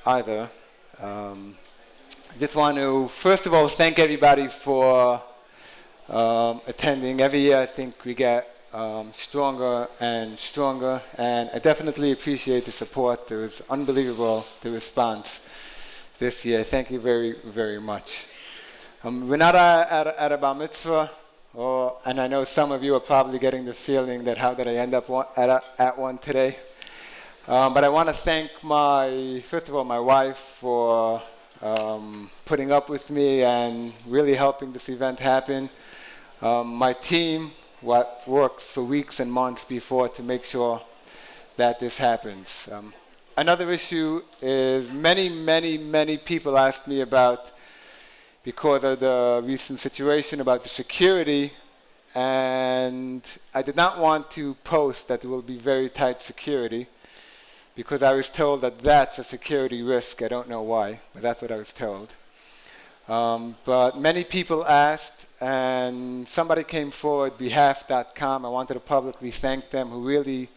either. I just want to, first of all, thank everybody for attending. Every year I think we get stronger and stronger, and I definitely appreciate the support. It was unbelievable, the response this year. Thank you very, very much. We're not at a bar mitzvah, and I know some of you are probably getting the feeling that how did I end up at one today? But I want to thank first of all, my wife for putting up with me and really helping this event happen. My team, what worked for weeks and months before to make sure that this happens. Another issue is many people asked me about, because of the recent situation, about the security, and I did not want to post that there will be very tight security, because I was told that that's a security risk. I don't know why, but that's what I was told. But many people asked, and somebody came forward, behalf.com. I wanted to publicly thank them, who really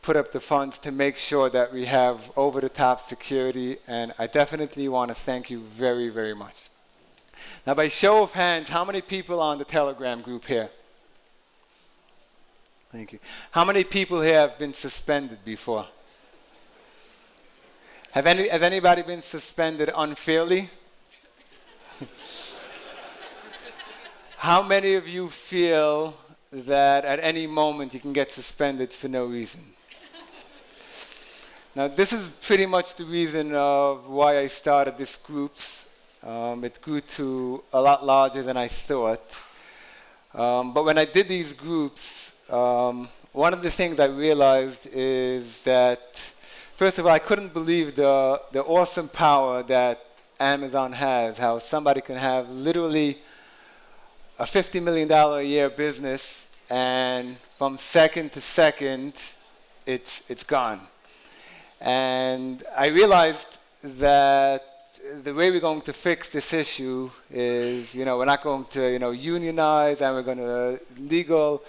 put up the funds to make sure that we have over-the-top security, and I definitely want to thank you very, very much. Now, by show of hands, how many people are on the Telegram group here? Thank you. How many people here have been suspended before? Has anybody been suspended unfairly? How many of you feel that at any moment you can get suspended for no reason? Now, this is pretty much the reason of why I started this groups. It grew to a lot larger than I thought. But when I did these groups, one of the things I realized is that, first of all, I couldn't believe the awesome power that Amazon has, how somebody can have literally a $50 million a year business, and from second to second, it's gone. And I realized that the way we're going to fix this issue is, we're not going to, unionize, and we're going to legal.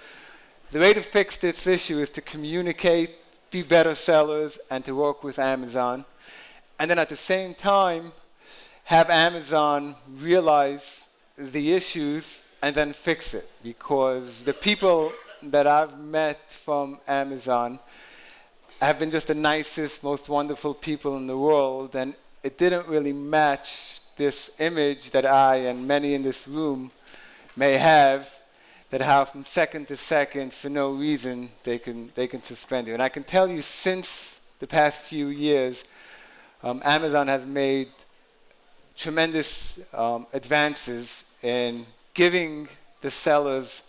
The way to fix this issue is to communicate, be better sellers, and to work with Amazon. And then at the same time, have Amazon realize the issues and then fix it. Because the people that I've met from Amazon have been just the nicest, most wonderful people in the world, and it didn't really match this image that I and many in this room may have, that how from second to second, for no reason, they can suspend you. And I can tell you, since the past few years, Amazon has made tremendous advances in giving the sellers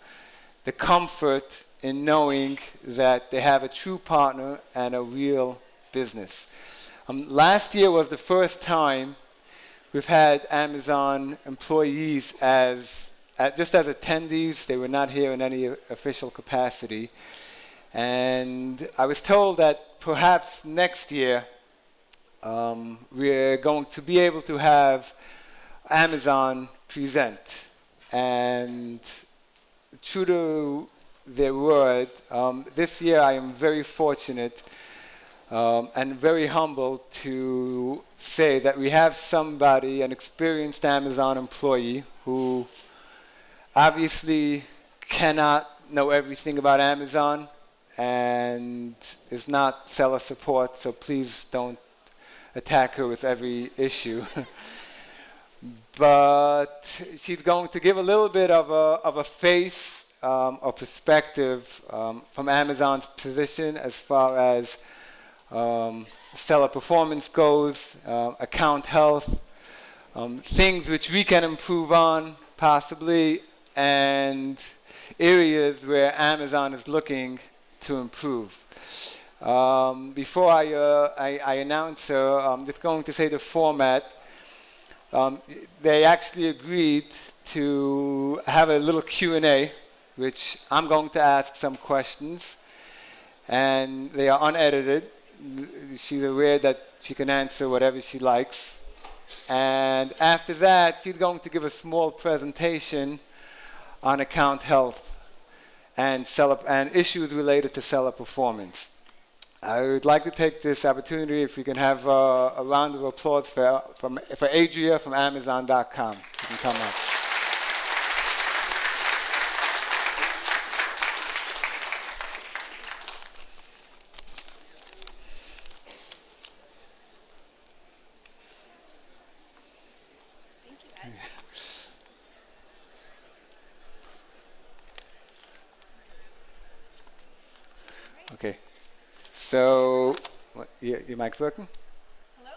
the comfort in knowing that they have a true partner and a real business. Last year was the first time we've had Amazon employees just as attendees. They were not here in any official capacity. And I was told that perhaps next year we're going to be able to have Amazon present. And true to their word, this year I am very fortunate and very humbled to say that we have somebody, an experienced Amazon employee, who obviously cannot know everything about Amazon and is not seller support, so please don't attack her with every issue. But she's going to give a little bit of a face or perspective from Amazon's position as far as seller performance goes, account health, things which we can improve on possibly, and areas where Amazon is looking to improve. Before I announce her, I'm just going to say the format. They actually agreed to have a little Q&A, which I'm going to ask some questions, and they are unedited. She's aware that she can answer whatever she likes. And after that, she's going to give a small presentation on account health and issues related to seller performance. I would like to take this opportunity if we can have a round of applause for Adria from Amazon.com. You can come up. Okay. So, your mic's working? Hello?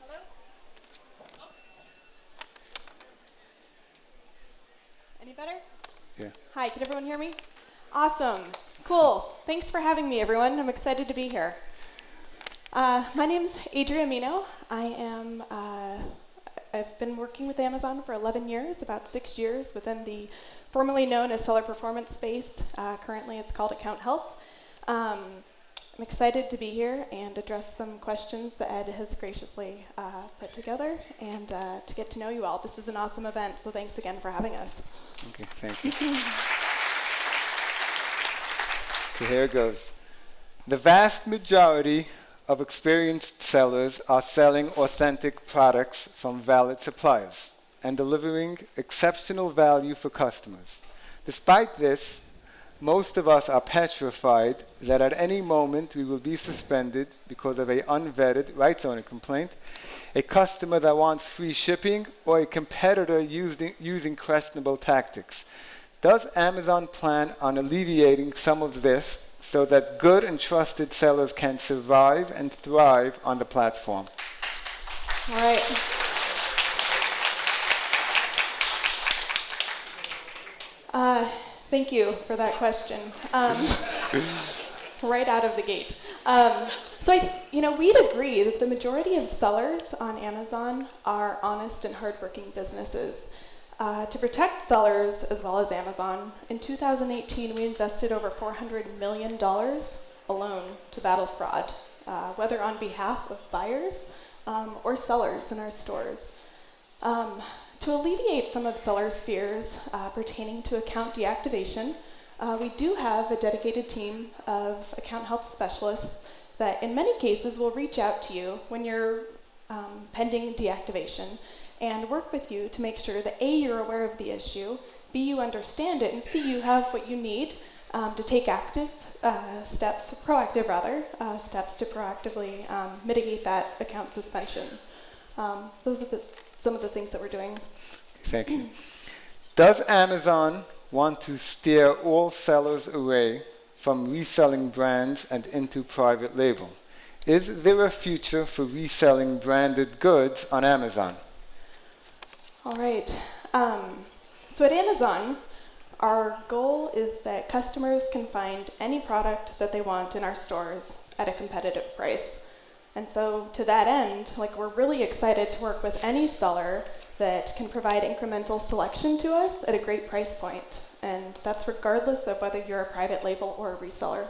Hello? Any better? Yeah. Hi, can everyone hear me? Awesome. Cool. Thanks for having me, everyone. I'm excited to be here. My name's Adria Paino. I've been working with Amazon for 11 years, about 6 years within the formerly known as seller performance space. Currently, it's called account health. I'm excited to be here and address some questions that Ed has graciously put together and to get to know you all. This is an awesome event, so thanks again for having us. Okay, thank you. Okay, here it goes. The vast majority of experienced sellers are selling authentic products from valid suppliers and delivering exceptional value for customers. Despite this, most of us are petrified that at any moment we will be suspended because of an unvetted rights owner complaint, a customer that wants free shipping, or a competitor using questionable tactics. Does Amazon plan on alleviating some of this so that good and trusted sellers can survive and thrive on the platform? All right. Thank you for that question. Right out of the gate. We'd agree that the majority of sellers on Amazon are honest and hardworking businesses. To protect sellers as well as Amazon, in 2018 we invested over $400 million alone to battle fraud, whether on behalf of buyers or sellers in our stores. To alleviate some of sellers' fears pertaining to account deactivation, we do have a dedicated team of account health specialists that in many cases will reach out to you when you're pending deactivation and work with you to make sure that A, you're aware of the issue, B, you understand it, and C, you have what you need to take steps to proactively mitigate that account suspension. Those are some of the things that we're doing. Thank you. Does Amazon want to steer all sellers away from reselling brands and into private label? Is there a future for reselling branded goods on Amazon? All right. So at Amazon, our goal is that customers can find any product that they want in our stores at a competitive price. And so to that end, we're really excited to work with any seller that can provide incremental selection to us at a great price point. And that's regardless of whether you're a private label or a reseller.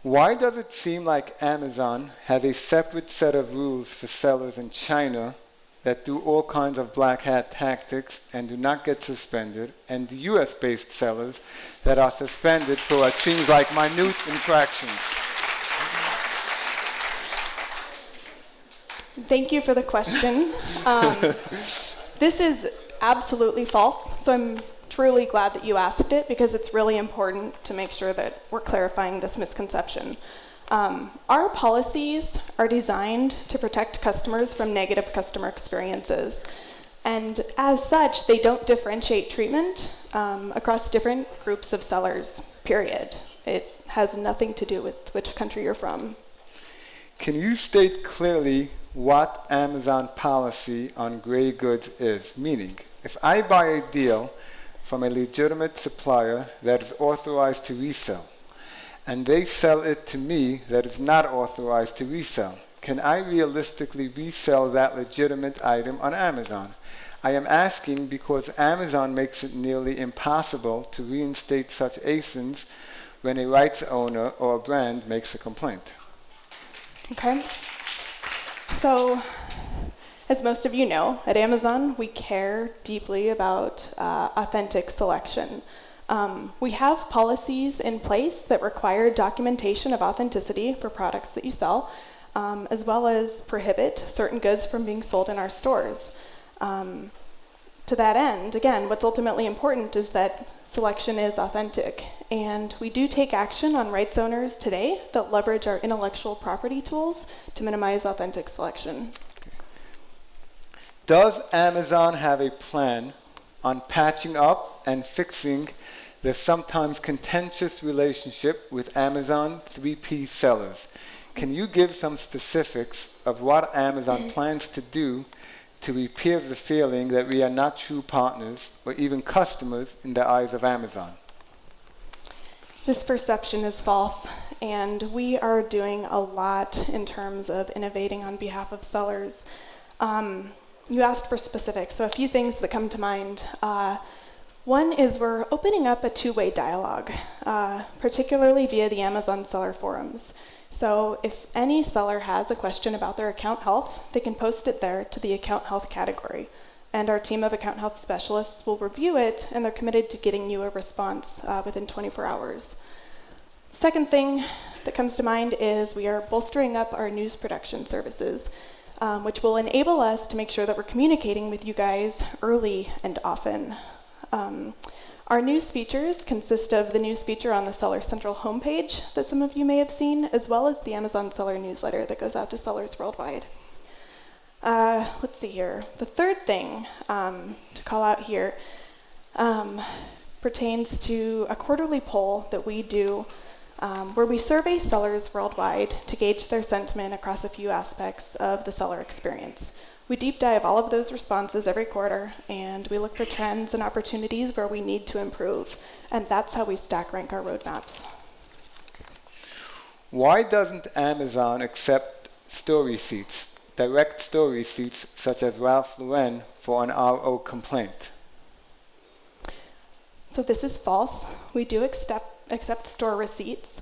Why does it seem like Amazon has a separate set of rules for sellers in China that do all kinds of black hat tactics and do not get suspended, and US-based sellers that are suspended for what seems like minute infractions? Thank you for the question. This is absolutely false, so I'm truly glad that you asked it because it's really important to make sure that we're clarifying this misconception. Our policies are designed to protect customers from negative customer experiences. And as such, they don't differentiate treatment across different groups of sellers, period. It has nothing to do with which country you're from. Can you state clearly what Amazon policy on gray goods is? Meaning, if I buy a deal from a legitimate supplier that is authorized to resell, and they sell it to me that is not authorized to resell, can I realistically resell that legitimate item on Amazon? I am asking because Amazon makes it nearly impossible to reinstate such ASINs when a rights owner or a brand makes a complaint. Okay. So, as most of you know, at Amazon, we care deeply about authentic selection. We have policies in place that require documentation of authenticity for products that you sell, as well as prohibit certain goods from being sold in our stores. To that end, again, what's ultimately important is that selection is authentic. And we do take action on rights owners today that leverage our intellectual property tools to minimize authentic selection. Does Amazon have a plan on patching up and fixing the sometimes contentious relationship with Amazon 3P sellers? Can you give some specifics of what Amazon plans to do to repair the feeling that we are not true partners or even customers in the eyes of Amazon? This perception is false, and we are doing a lot in terms of innovating on behalf of sellers. You asked for specifics, so a few things that come to mind. One is we're opening up a two-way dialogue, particularly via the Amazon seller forums. So if any seller has a question about their account health, they can post it there to the account health category. And our team of account health specialists will review it, and they're committed to getting you a response within 24 hours. Second thing that comes to mind is we are bolstering up our news production services, which will enable us to make sure that we're communicating with you guys early and often. Our news features consist of the news feature on the Seller Central homepage that some of you may have seen, as well as the Amazon Seller newsletter that goes out to sellers worldwide. Let's see here. The third thing to call out here pertains to a quarterly poll that we do where we survey sellers worldwide to gauge their sentiment across a few aspects of the seller experience. We deep dive all of those responses every quarter, and we look for trends and opportunities where we need to improve. And that's how we stack rank our roadmaps. Why doesn't Amazon accept store receipts, direct store receipts such as Ralph Lauren for an RO complaint? So this is false. We do accept store receipts.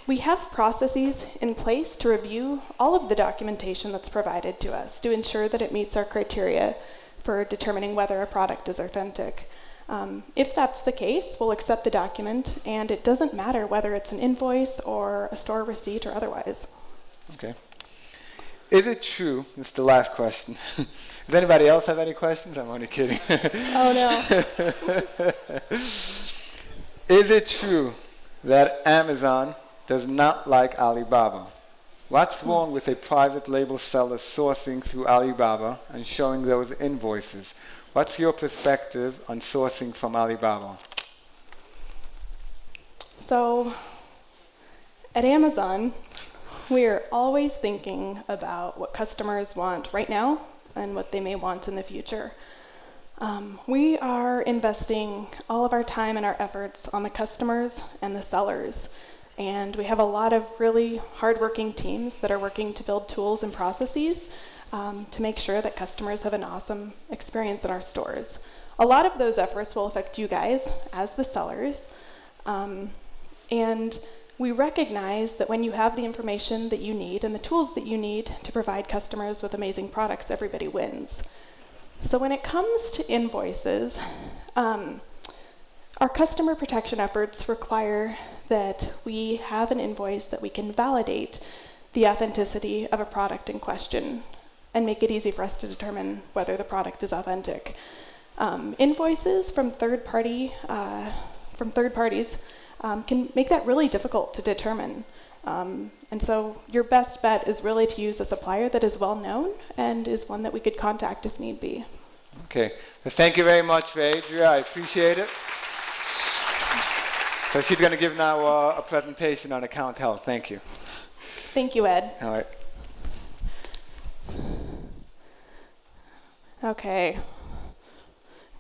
We have processes in place to review all of the documentation that's provided to us to ensure that it meets our criteria for determining whether a product is authentic. If that's the case, we'll accept the document, and it doesn't matter whether it's an invoice or a store receipt or otherwise. Okay. Is it true, this is the last question. Does anybody else have any questions? I'm only kidding. Oh no. Is it true that Amazon does not like Alibaba? What's wrong with a private label seller sourcing through Alibaba and showing those invoices? What's your perspective on sourcing from Alibaba? So, at Amazon, we are always thinking about what customers want right now and what they may want in the future. We are investing all of our time and our efforts on the customers and the sellers. And we have a lot of really hardworking teams that are working to build tools and processes to make sure that customers have an awesome experience in our stores. A lot of those efforts will affect you guys as the sellers. And we recognize that when you have the information that you need and the tools that you need to provide customers with amazing products, everybody wins. So when it comes to invoices, our customer protection efforts require that we have an invoice that we can validate the authenticity of a product in question and make it easy for us to determine whether the product is authentic. Invoices from third parties can make that really difficult to determine. And so your best bet is really to use a supplier that is well known and is one that we could contact if need be. Okay. Well, thank you very much, Adria. I appreciate it. So she's going to give now a presentation on account health. Thank you. Thank you, Ed. All right. Okay.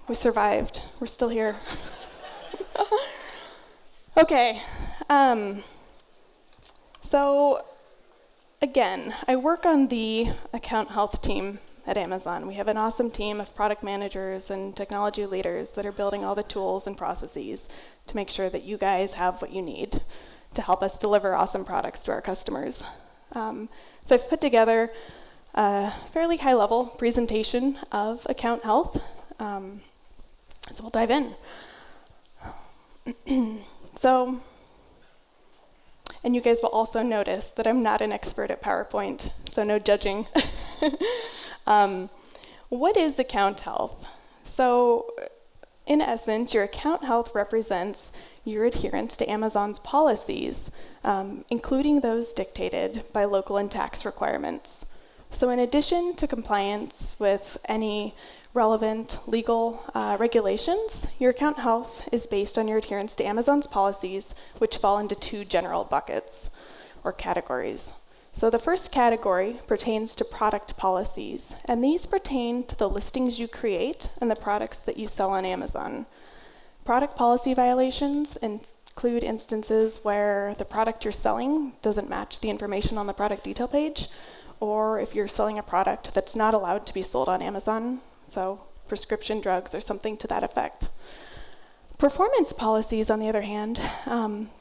We survived. We're still here. Okay. So, again, I work on the account health team at Amazon. We have an awesome team of product managers and technology leaders that are building all the tools and processes to make sure that you guys have what you need to help us deliver awesome products to our customers. So I've put together a fairly high-level presentation of account health. So we'll dive in. So, and you guys will also notice that I'm not an expert at PowerPoint, so no judging. What is account health? So, in essence, your account health represents your adherence to Amazon's policies, including those dictated by local and tax requirements. So in addition to compliance with any relevant legal regulations, your account health is based on your adherence to Amazon's policies, which fall into two general buckets or categories. So the first category pertains to product policies, and these pertain to the listings you create and the products that you sell on Amazon. Product policy violations include instances where the product you're selling doesn't match the information on the product detail page, or if you're selling a product that's not allowed to be sold on Amazon, so prescription drugs or something to that effect. Performance policies, on the other hand,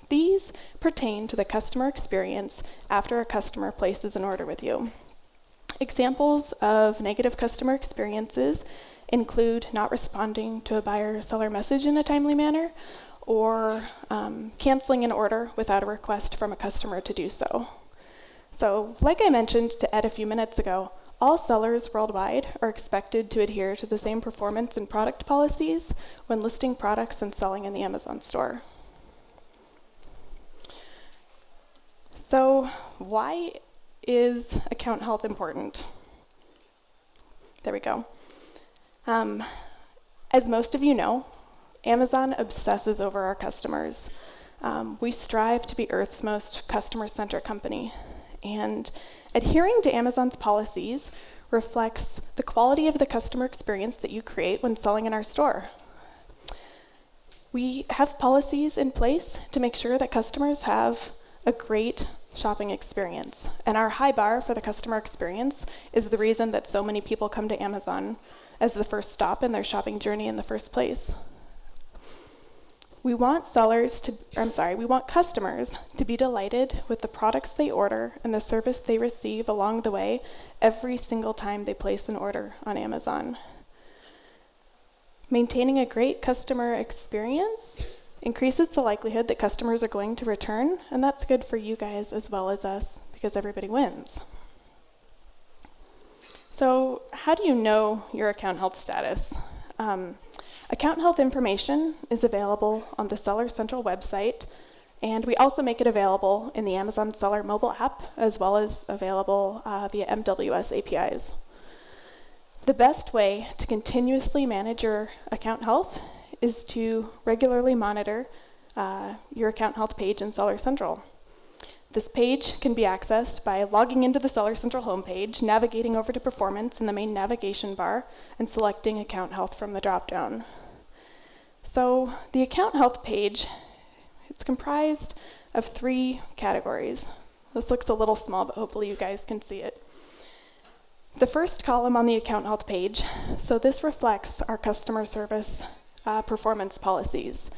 these pertain to the customer experience after a customer places an order with you. Examples of negative customer experiences include not responding to a buyer or seller message in a timely manner, or canceling an order without a request from a customer to do so. So, like I mentioned to Ed a few minutes ago, all sellers worldwide are expected to adhere to the same performance and product policies when listing products and selling in the Amazon store. So, why is account health important? There we go. As most of you know, Amazon obsesses over our customers. We strive to be Earth's most customer-centric company, and adhering to Amazon's policies reflects the quality of the customer experience that you create when selling in our store. We have policies in place to make sure that customers have a great shopping experience, and our high bar for the customer experience is the reason that so many people come to Amazon as the first stop in their shopping journey in the first place. We want customers to be delighted with the products they order and the service they receive along the way every single time they place an order on Amazon. Maintaining a great customer experience increases the likelihood that customers are going to return, and that's good for you guys as well as us because everybody wins. So, how do you know your account health status? Account health information is available on the Seller Central website, and we also make it available in the Amazon Seller mobile app, as well as available via MWS APIs. The best way to continuously manage your account health is to regularly monitor your account health page in Seller Central. This page can be accessed by logging into the Seller Central homepage, navigating over to Performance in the main navigation bar, and selecting Account Health from the drop-down. So the Account Health page, it's comprised of 3 categories. This looks a little small, but hopefully you guys can see it. The first column on the Account Health page, so this reflects our customer service performance policies.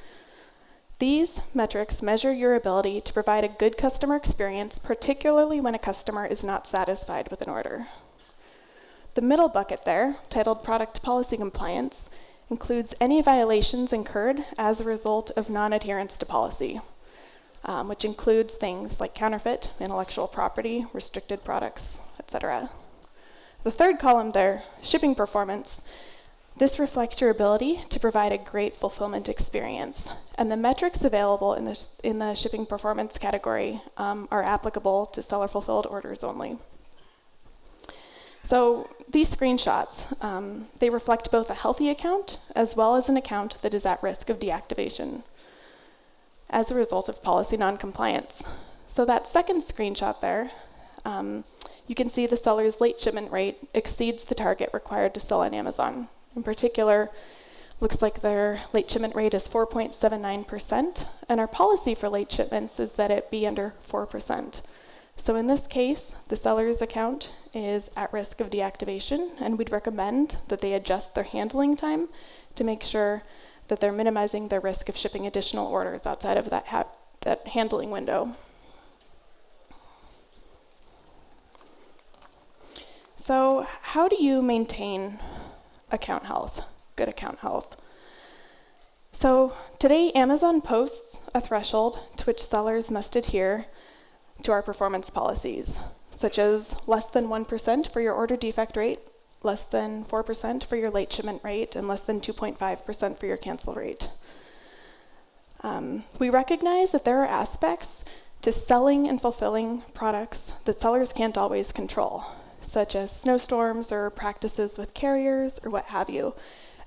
These metrics measure your ability to provide a good customer experience, particularly when a customer is not satisfied with an order. The middle bucket there, titled Product Policy Compliance, includes any violations incurred as a result of non-adherence to policy, which includes things like counterfeit, intellectual property, restricted products, etc. The third column there, Shipping Performance, this reflects your ability to provide a great fulfillment experience, and the metrics available in the shipping performance category are applicable to seller-fulfilled orders only. So these screenshots, they reflect both a healthy account as well as an account that is at risk of deactivation as a result of policy noncompliance. So that second screenshot there, you can see the seller's late shipment rate exceeds the target required to sell on Amazon. In particular, looks like their late shipment rate is 4.79%, and our policy for late shipments is that it be under 4%. So in this case, the seller's account is at risk of deactivation, and we'd recommend that they adjust their handling time to make sure that they're minimizing their risk of shipping additional orders outside of that handling window. So how do you maintain account health, good account health? So today, Amazon posts a threshold to which sellers must adhere to our performance policies, such as less than 1% for your order defect rate, less than 4% for your late shipment rate, and less than 2.5% for your cancel rate. We recognize that there are aspects to selling and fulfilling products that sellers can't always control, such as snowstorms or practices with carriers or what have you.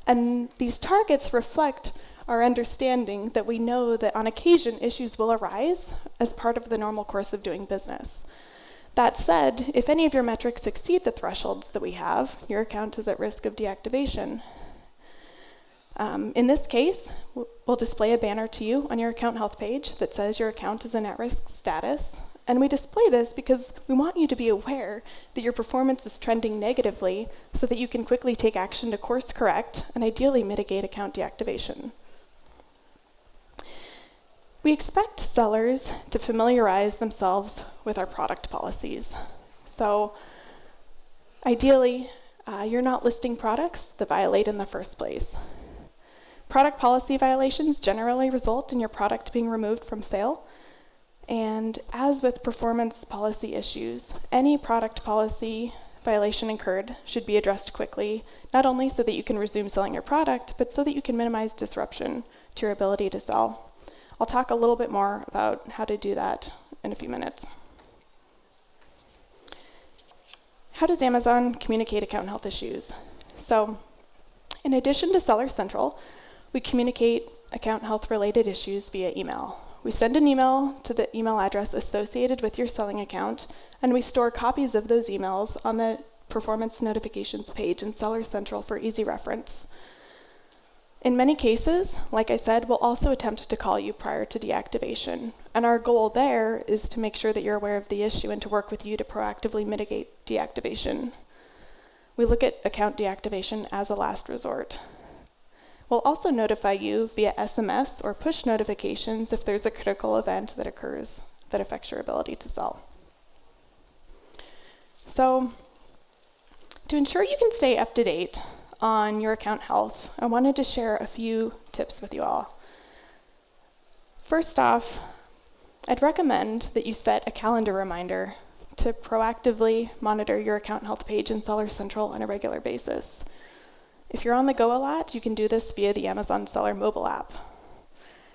And these targets reflect our understanding that we know that on occasion issues will arise as part of the normal course of doing business. That said, if any of your metrics exceed the thresholds that we have, your account is at risk of deactivation. In this case, we'll display a banner to you on your account health page that says your account is in at-risk status. And we display this because we want you to be aware that your performance is trending negatively so that you can quickly take action to course correct and ideally mitigate account deactivation. We expect sellers to familiarize themselves with our product policies. So ideally, you're not listing products that violate in the first place. Product policy violations generally result in your product being removed from sale. And as with performance policy issues, any product policy violation incurred should be addressed quickly, not only so that you can resume selling your product, but so that you can minimize disruption to your ability to sell. I'll talk a little bit more about how to do that in a few minutes. How does Amazon communicate account health issues? So, in addition to Seller Central, we communicate account health related issues via email. We send an email to the email address associated with your selling account, and we store copies of those emails on the performance notifications page in Seller Central for easy reference. In many cases, like I said, we'll also attempt to call you prior to deactivation. And our goal there is to make sure that you're aware of the issue and to work with you to proactively mitigate deactivation. We look at account deactivation as a last resort. We'll also notify you via SMS or push notifications if there's a critical event that occurs that affects your ability to sell. So, to ensure you can stay up to date on your account health, I wanted to share a few tips with you all. First off, I'd recommend that you set a calendar reminder to proactively monitor your account health page in Seller Central on a regular basis. If you're on the go a lot, you can do this via the Amazon Seller mobile app.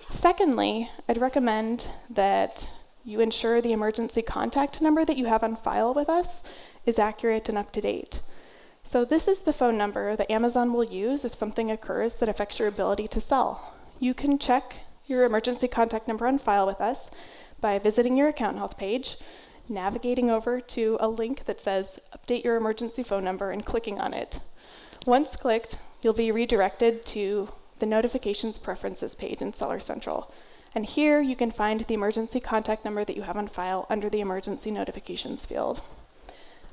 Secondly, I'd recommend that you ensure the emergency contact number that you have on file with us is accurate and up to date. So this is the phone number that Amazon will use if something occurs that affects your ability to sell. You can check your emergency contact number on file with us by visiting your account health page, navigating over to a link that says update your emergency phone number and clicking on it. Once clicked, you'll be redirected to the notifications preferences page in Seller Central. And here you can find the emergency contact number that you have on file under the emergency notifications field.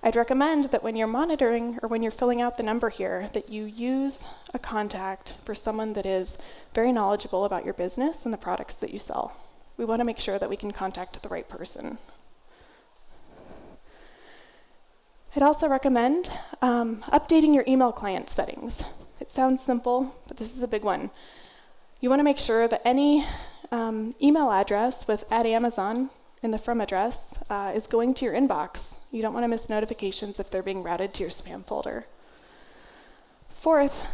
I'd recommend that when you're monitoring or when you're filling out the number here, that you use a contact for someone that is very knowledgeable about your business and the products that you sell. We want to make sure that we can contact the right person. I'd also recommend updating your email client settings. It sounds simple, but this is a big one. You want to make sure that any email address with @Amazon in the from address is going to your inbox. You don't want to miss notifications if they're being routed to your spam folder. Fourth,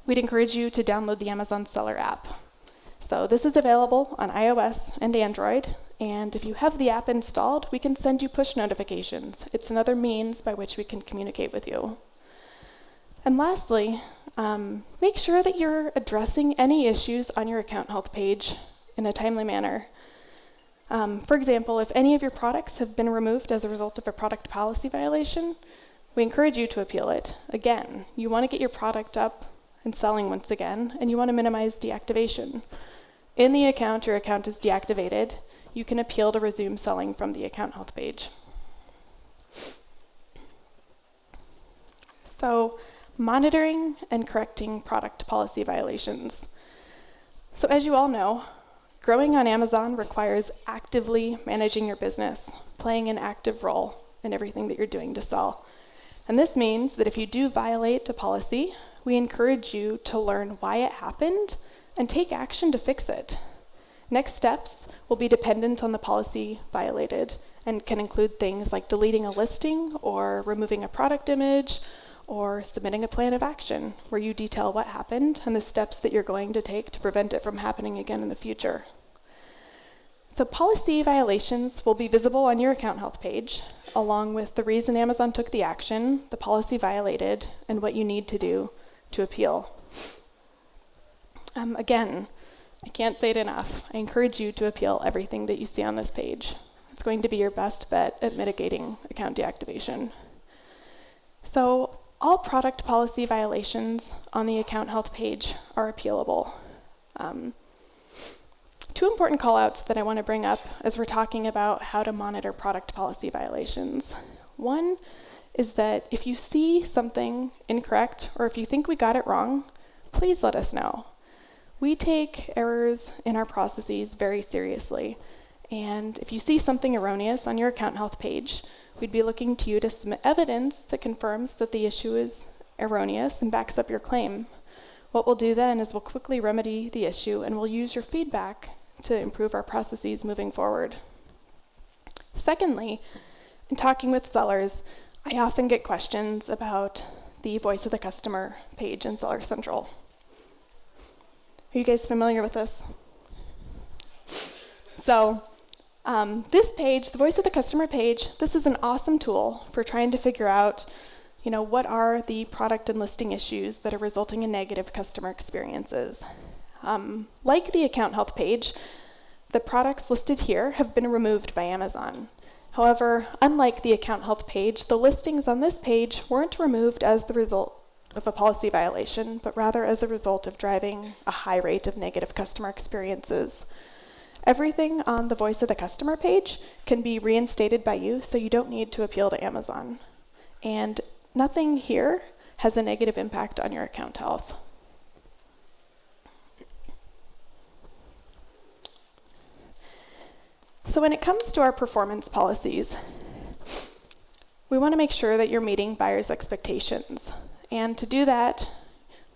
we'd encourage you to download the Amazon Seller app. So this is available on iOS and Android, and if you have the app installed, we can send you push notifications. It's another means by which we can communicate with you. And lastly, make sure that you're addressing any issues on your account health page in a timely manner. For example, if any of your products have been removed as a result of a product policy violation, we encourage you to appeal it. Again, you want to get your product up and selling once again, and you want to minimize deactivation. In the account, your account is deactivated. You can appeal to resume selling from the account health page. So, monitoring and correcting product policy violations. So as you all know, growing on Amazon requires actively managing your business, playing an active role in everything that you're doing to sell. And this means that if you do violate a policy, we encourage you to learn why it happened and take action to fix it. Next steps will be dependent on the policy violated and can include things like deleting a listing or removing a product image or submitting a plan of action where you detail what happened and the steps that you're going to take to prevent it from happening again in the future. So policy violations will be visible on your account health page, along with the reason Amazon took the action, the policy violated, and what you need to do to appeal. Again, I can't say it enough. I encourage you to appeal everything that you see on this page. It's going to be your best bet at mitigating account deactivation. So all product policy violations on the account health page are appealable. Two important call-outs that I want to bring up as we're talking about how to monitor product policy violations. One is that if you see something incorrect or if you think we got it wrong, please let us know. We take errors in our processes very seriously, and if you see something erroneous on your account health page, we'd be looking to you to submit evidence that confirms that the issue is erroneous and backs up your claim. What we'll do then is we'll quickly remedy the issue and we'll use your feedback to improve our processes moving forward. Secondly, in talking with sellers, I often get questions about the Voice of the Customer page in Seller Central. Are you guys familiar with this? So, this page, the Voice of the Customer page, this is an awesome tool for trying to figure out, what are the product and listing issues that are resulting in negative customer experiences. Like the account health page, the products listed here have been removed by Amazon. However, unlike the account health page, the listings on this page weren't removed as the result of a policy violation, but rather as a result of driving a high rate of negative customer experiences. Everything on the Voice of the Customer page can be reinstated by you, so you don't need to appeal to Amazon. And nothing here has a negative impact on your account health. So when it comes to our performance policies, we want to make sure that you're meeting buyers' expectations. And to do that,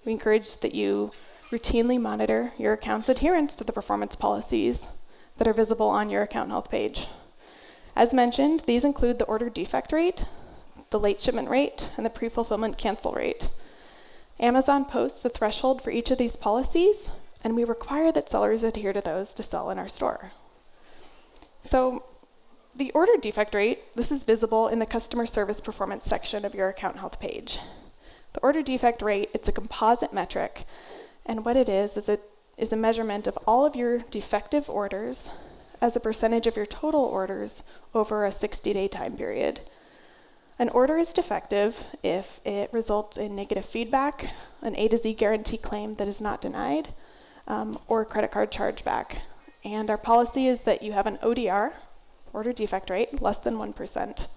we encourage that you routinely monitor your account's adherence to the performance policies that are visible on your account health page. As mentioned, these include the order defect rate, the late shipment rate, and the pre-fulfillment cancel rate. Amazon posts a threshold for each of these policies, and we require that sellers adhere to those to sell in our store. So the order defect rate, this is visible in the customer service performance section of your account health page. The order defect rate, it's a composite metric, and what it is a measurement of all of your defective orders as a percentage of your total orders over a 60-day time period. An order is defective if it results in negative feedback, an A to Z guarantee claim that is not denied, or a credit card chargeback. And our policy is that you have an ODR, order defect rate, less than 1%.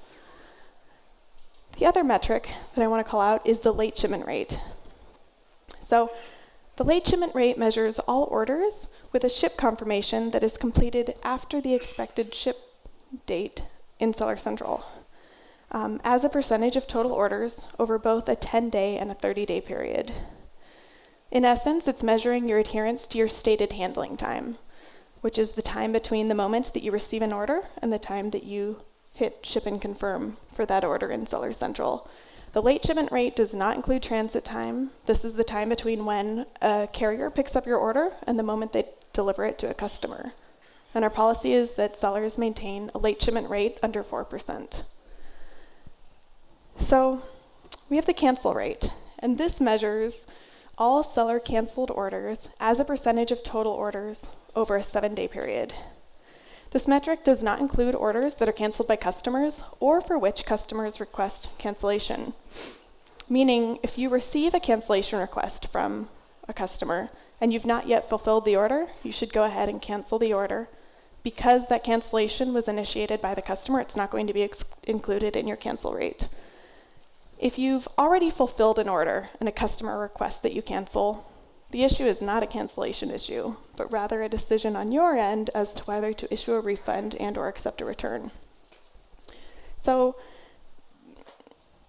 The other metric that I want to call out is the late shipment rate. So the late shipment rate measures all orders with a ship confirmation that is completed after the expected ship date in Seller Central, as a percentage of total orders over both a 10-day and a 30-day period. In essence, it's measuring your adherence to your stated handling time, which is the time between the moment that you receive an order and the time that you hit ship and confirm for that order in Seller Central. The late shipment rate does not include transit time. This is the time between when a carrier picks up your order and the moment they deliver it to a customer. And our policy is that sellers maintain a late shipment rate under 4%. So we have the cancel rate, and this measures all seller canceled orders as a percentage of total orders over a 7-day period. This metric does not include orders that are canceled by customers or for which customers request cancellation. Meaning, if you receive a cancellation request from a customer and you've not yet fulfilled the order, you should go ahead and cancel the order. Because that cancellation was initiated by the customer, it's not going to be included in your cancel rate. If you've already fulfilled an order and a customer requests that you cancel, the issue is not a cancellation issue, but rather a decision on your end as to whether to issue a refund and/or accept a return. So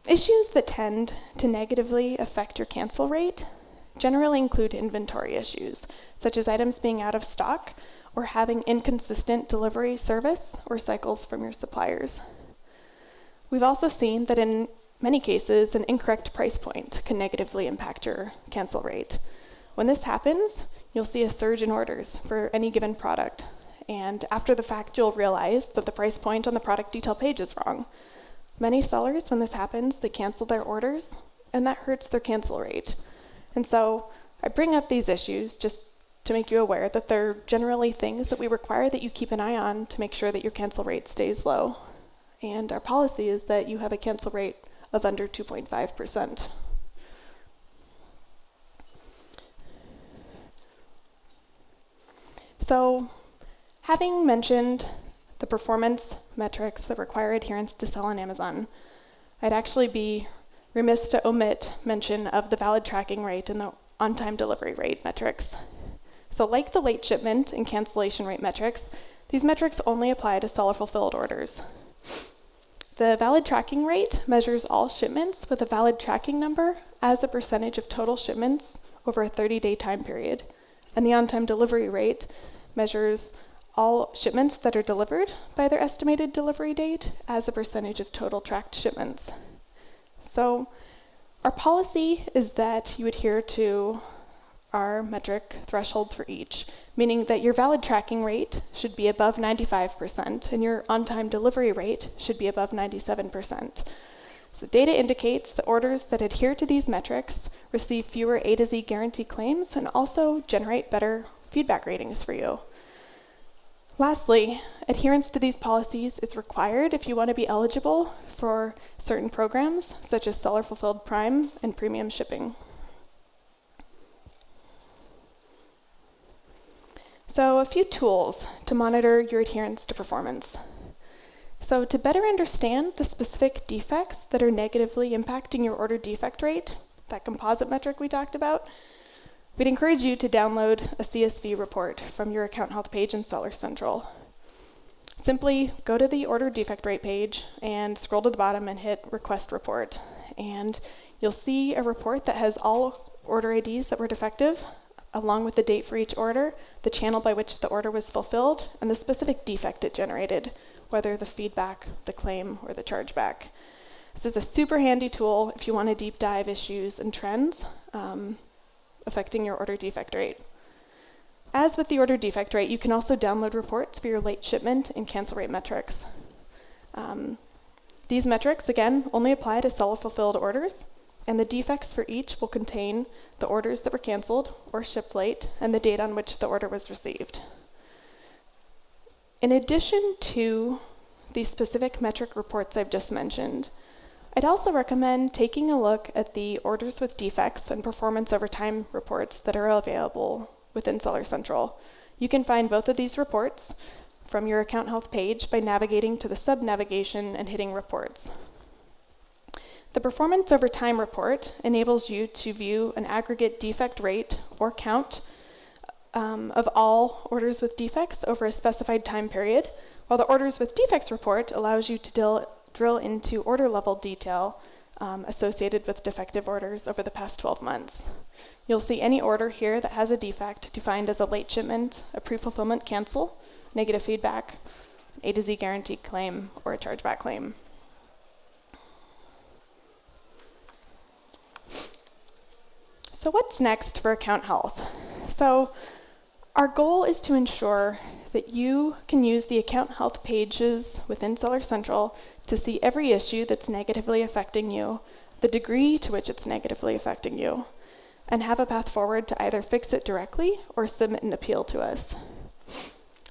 Issues that tend to negatively affect your cancel rate generally include inventory issues, such as items being out of stock or having inconsistent delivery service or cycles from your suppliers. We've also seen that in many cases, an incorrect price point can negatively impact your cancel rate. When this happens, you'll see a surge in orders for any given product, and after the fact, you'll realize that the price point on the product detail page is wrong. Many sellers, when this happens, they cancel their orders, and that hurts their cancel rate. And so I bring up these issues just to make you aware that they're generally things that we require that you keep an eye on to make sure that your cancel rate stays low. And our policy is that you have a cancel rate of under 2.5%. So, having mentioned the performance metrics that require adherence to sell on Amazon, I'd actually be remiss to omit mention of the valid tracking rate and the on-time delivery rate metrics. So like the late shipment and cancellation rate metrics, these metrics only apply to seller-fulfilled orders. The valid tracking rate measures all shipments with a valid tracking number as a percentage of total shipments over a 30-day time period. And the on-time delivery rate measures all shipments that are delivered by their estimated delivery date as a percentage of total tracked shipments. So our policy is that you adhere to our metric thresholds for each, meaning that your valid tracking rate should be above 95% and your on-time delivery rate should be above 97%. So data indicates that orders that adhere to these metrics receive fewer A to Z guarantee claims and also generate better feedback ratings for you. Lastly, adherence to these policies is required if you want to be eligible for certain programs, such as Seller Fulfilled Prime and Premium Shipping. So a few tools to monitor your adherence to performance. So to better understand the specific defects that are negatively impacting your order defect rate, that composite metric we talked about, we'd encourage you to download a CSV report from your account health page in Seller Central. Simply go to the order defect rate page and scroll to the bottom and hit Request Report. And you'll see a report that has all order IDs that were defective, along with the date for each order, the channel by which the order was fulfilled, and the specific defect it generated, whether the feedback, the claim, or the chargeback. This is a super handy tool if you want to deep dive issues and trends affecting your order defect rate. As with the order defect rate, you can also download reports for your late shipment and cancel rate metrics. These metrics, again, only apply to seller-fulfilled orders, and the defects for each will contain the orders that were canceled or shipped late and the date on which the order was received. In addition to these specific metric reports I've just mentioned, I'd also recommend taking a look at the orders with defects and performance over time reports that are available within Seller Central. You can find both of these reports from your account health page by navigating to the sub-navigation and hitting Reports. The performance over time report enables you to view an aggregate defect rate or count of all orders with defects over a specified time period, while the orders with defects report allows you to drill into order level detail associated with defective orders over the past 12 months. You'll see any order here that has a defect defined as a late shipment, a pre-fulfillment cancel, negative feedback, A to Z guarantee claim, or a chargeback claim. So what's next for account health? So our goal is to ensure that you can use the account health pages within Seller Central to see every issue that's negatively affecting you, the degree to which it's negatively affecting you, and have a path forward to either fix it directly or submit an appeal to us.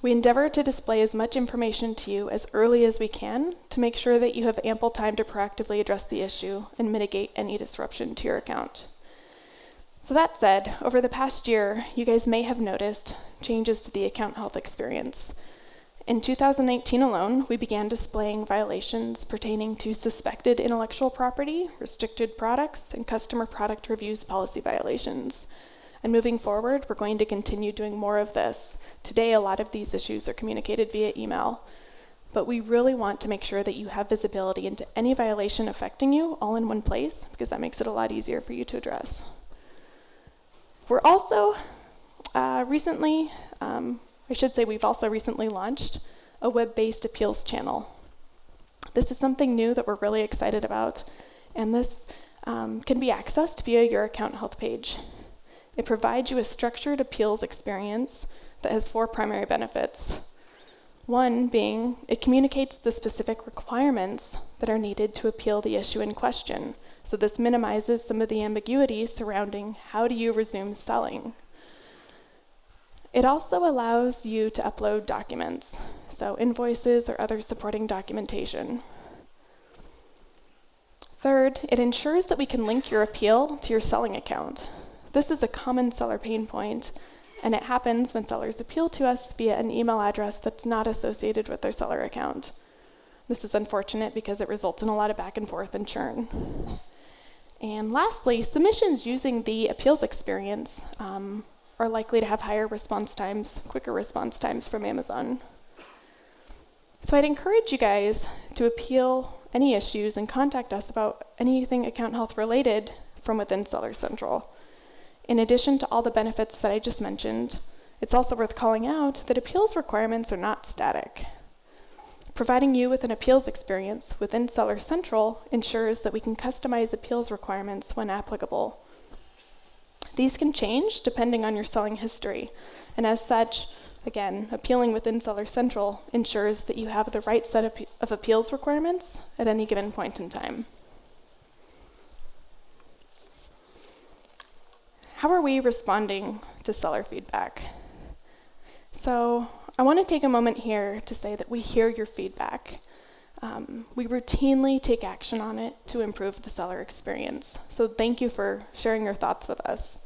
We endeavor to display as much information to you as early as we can to make sure that you have ample time to proactively address the issue and mitigate any disruption to your account. So that said, over the past year, you guys may have noticed changes to the account health experience. In 2019 alone, we began displaying violations pertaining to suspected intellectual property, restricted products, and customer product reviews policy violations. And moving forward, we're going to continue doing more of this. Today, a lot of these issues are communicated via email. but we really want to make sure that you have visibility into any violation affecting you all in one place, because that makes it a lot easier for you to address. We're also we've also recently launched a web-based appeals channel. This is something new that we're really excited about, and this can be accessed via your account health page. It provides you a structured appeals experience that has 4 primary benefits. One being, it communicates the specific requirements that are needed to appeal the issue in question. So this minimizes some of the ambiguity surrounding how do you resume selling. It also allows you to upload documents, so invoices or other supporting documentation. Third, it ensures that we can link your appeal to your selling account. This is a common seller pain point, and it happens when sellers appeal to us via an email address that's not associated with their seller account. This is unfortunate because it results in a lot of back and forth and churn. And lastly, submissions using the appeals experience are likely to have higher response times, quicker response times from Amazon. So I'd encourage you guys to appeal any issues and contact us about anything account health related from within Seller Central. In addition to all the benefits that I just mentioned, it's also worth calling out that appeals requirements are not static. Providing you with an appeals experience within Seller Central ensures that we can customize appeals requirements when applicable. These can change depending on your selling history, and as such, again, appealing within Seller Central ensures that you have the right set of appeals requirements at any given point in time. How are we responding to seller feedback? So I want to take a moment here to say that we hear your feedback. We routinely take action on it to improve the seller experience. So thank you for sharing your thoughts with us.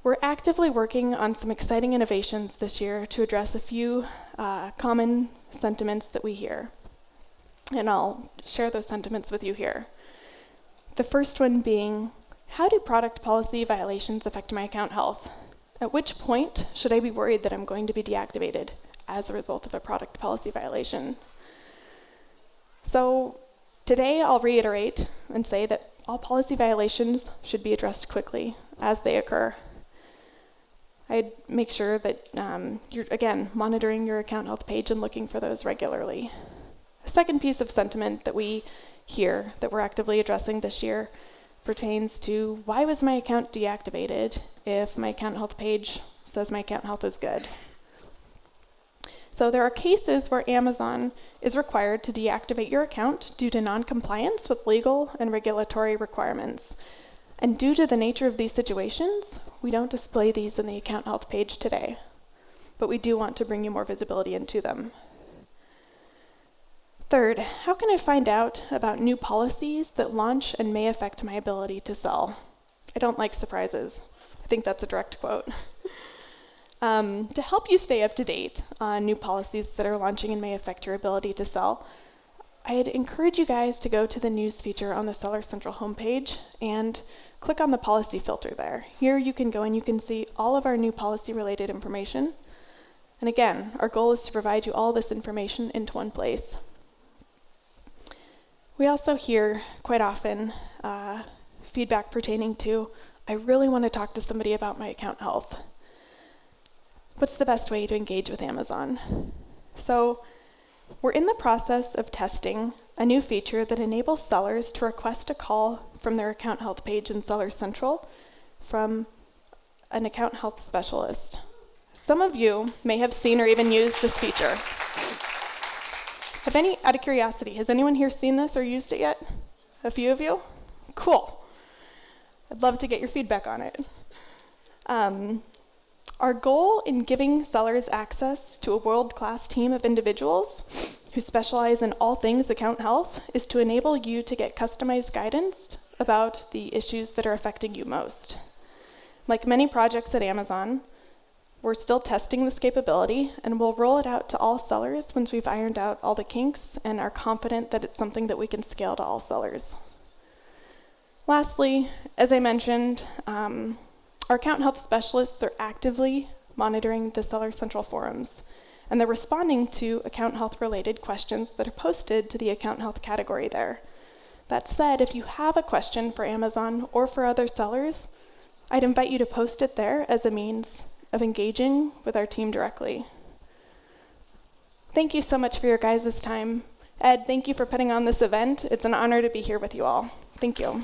We're actively working on some exciting innovations this year to address a few common sentiments that we hear. And I'll share those sentiments with you here. The first one being, how do product policy violations affect my account health? At which point should I be worried that I'm going to be deactivated as a result of a product policy violation? So today I'll reiterate and say that all policy violations should be addressed quickly as they occur. I'd make sure that you're, again, monitoring your account health page and looking for those regularly. A second piece of sentiment that we hear that we're actively addressing this year pertains to, why was my account deactivated if my account health page says my account health is good? So there are cases where Amazon is required to deactivate your account due to non-compliance with legal and regulatory requirements. And due to the nature of these situations, we don't display these in the account health page today, but we do want to bring you more visibility into them. Third, how can I find out about new policies that launch and may affect my ability to sell? I don't like surprises. I think that's a direct quote. To help you stay up to date on new policies that are launching and may affect your ability to sell, I'd encourage you guys to go to the news feature on the Seller Central homepage and click on the policy filter there. Here you can go and you can see all of our new policy-related information. And again, our goal is to provide you all this information into one place. We also hear quite often feedback pertaining to, I really want to talk to somebody about my account health. What's the best way to engage with Amazon? So we're in the process of testing a new feature that enables sellers to request a call from their account health page in Seller Central from an account health specialist. Some of you may have seen or even used this feature. Out of curiosity, has anyone here seen this or used it yet? A few of you? Cool. I'd love to get your feedback on it. Our goal in giving sellers access to a world-class team of individuals who specialize in all things account health is to enable you to get customized guidance about the issues that are affecting you most. Like many projects at Amazon, we're still testing this capability, and we'll roll it out to all sellers once we've ironed out all the kinks and are confident that it's something that we can scale to all sellers. Lastly, as I mentioned, our account health specialists are actively monitoring the Seller Central forums, and they're responding to account health related questions that are posted to the account health category there. That said, if you have a question for Amazon or for other sellers, I'd invite you to post it there as a means of engaging with our team directly. Thank you so much for your guys' time. Ed, thank you for putting on this event. It's an honor to be here with you all. Thank you.